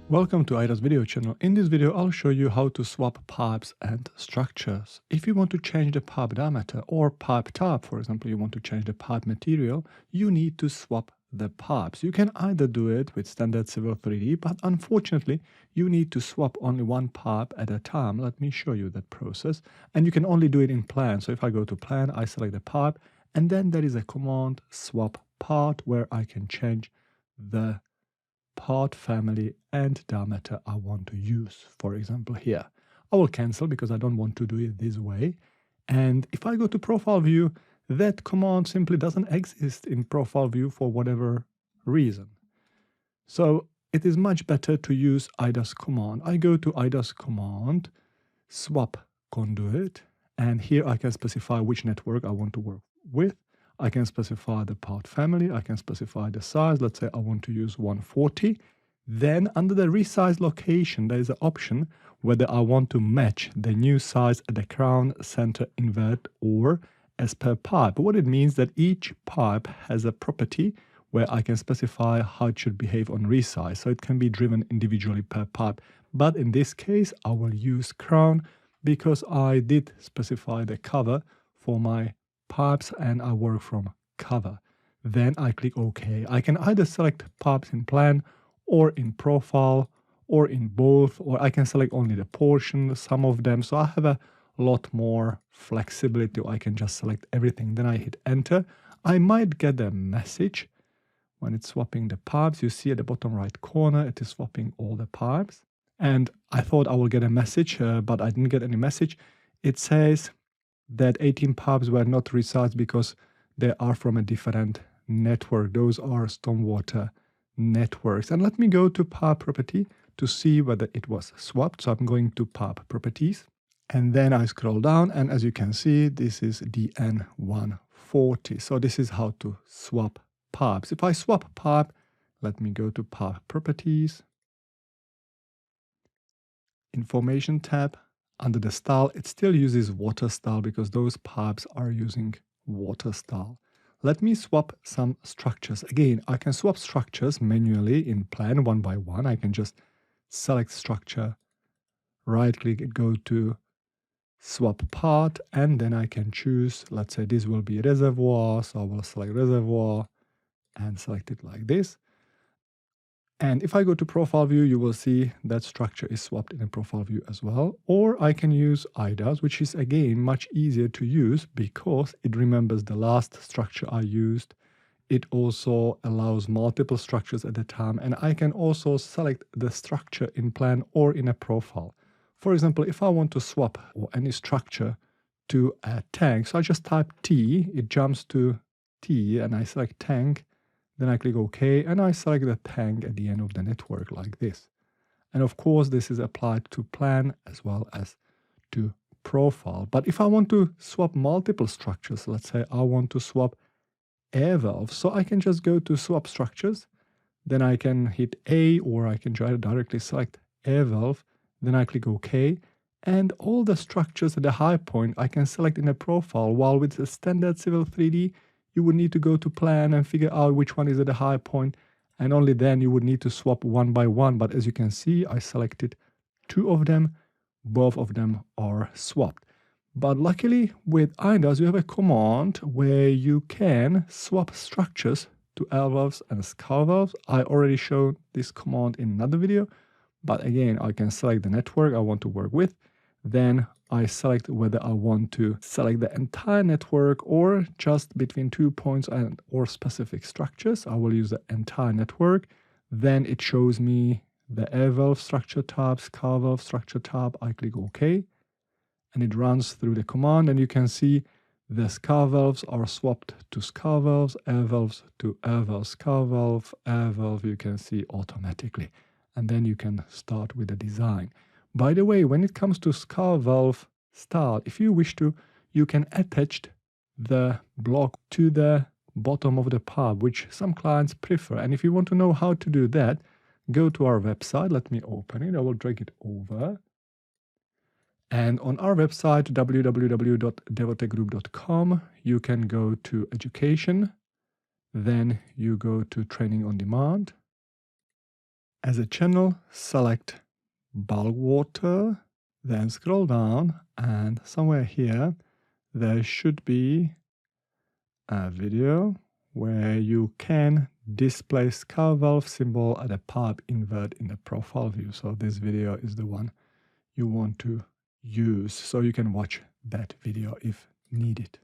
Welcome to Ida's video channel. In this video, I'll show you how to swap pipes and structures. If you want to change the pipe diameter or pipe type, for example, you want to change the pipe material, you need to swap the pipes. You can either do it with standard Civil 3D, but unfortunately, you need to swap only one pipe at a time. Let me show you that process. And you can only do it in plan. So if I go to plan, I select the pipe, and then there is a command swap part where I can change the part family and diameter I want to use. For example, here I will cancel because I don't want to do it this way. And if I go to profile view, that command simply doesn't exist in profile view for whatever reason. So it is much better to use IDA's command. I go to IDA's command, swap conduit, and here I can specify which network I want to work with. I can specify the part family, I can specify the size, let's say I want to use 140. Then under the resize location, there is an option whether I want to match the new size at the crown, center, invert, or as per pipe. What it means that each pipe has a property where I can specify how it should behave on resize, so it can be driven individually per pipe. But in this case, I will use crown because I did specify the cover for my pipes and I work from cover. Then I click OK. I can either select pipes in plan or in profile or in both, or I can select only the portion, some of them. So I have a lot more flexibility. I can just select everything. Then I hit enter. I might get a message when it's swapping the pipes. You see at the bottom right corner, it is swapping all the pipes. And I thought I will get a message, but I didn't get any message. It says that 18 pipes were not resized because they are from a different network. Those are stormwater networks. And let me go to pipe property to see whether it was swapped. So I'm going to pipe properties. And then I scroll down. And as you can see, this is DN140. So this is how to swap pipes. If I swap pipe, let me go to pipe properties. Information tab. Under the style, it still uses water style because those pipes are using water style. Let me swap some structures. Again, I can swap structures manually in plan one by one. I can just select structure, right click, go to swap part, and then I can choose, let's say this will be reservoir. So I will select reservoir and select it like this. And if I go to profile view, you will see that structure is swapped in a profile view as well. Or I can use IDAS, which is again much easier to use because it remembers the last structure I used. It also allows multiple structures at a time. And I can also select the structure in plan or in a profile. For example, if I want to swap or any structure to a tank, so I just type T, it jumps to T, and I select tank. Then I click OK, and I select the tank at the end of the network like this. And of course, this is applied to plan as well as to profile. But if I want to swap multiple structures, let's say I want to swap air valves, so I can just go to swap structures. Then I can hit A, or I can directly select air valve. Then I click OK. And all the structures at the high point I can select in a profile, while with the standard Civil 3D, you would need to go to plan and figure out which one is at the high point, and only then you would need to swap one by one. But as you can see, I selected two of them. Both of them are swapped. But luckily with IDAS, you have a command where you can swap structures to air valves and scour valves. I already showed this command in another video, but again, I can select the network I want to work with. Then I select whether I want to select the entire network or just between 2 points and or specific structures. I will use the entire network. Then it shows me the air valve structure type, scour valve structure type. I click OK. And it runs through the command, and you can see the scour valves are swapped to scour valves, air valves to air valve, scour valve, air valve, you can see automatically. And then you can start with the design. By the way, when it comes to scour valve style, if you wish to, you can attach the block to the bottom of the pipe, which some clients prefer. And if you want to know how to do that, go to our website. Let me open it. I will drag it over. And on our website, www.devotechgroup.com, you can go to education. Then you go to training on demand. As a channel, select bulk water, then scroll down, and somewhere here there should be a video where you can display scour valve symbol at a pipe invert in the profile view. So this video is the one you want to use, so you can watch that video if needed.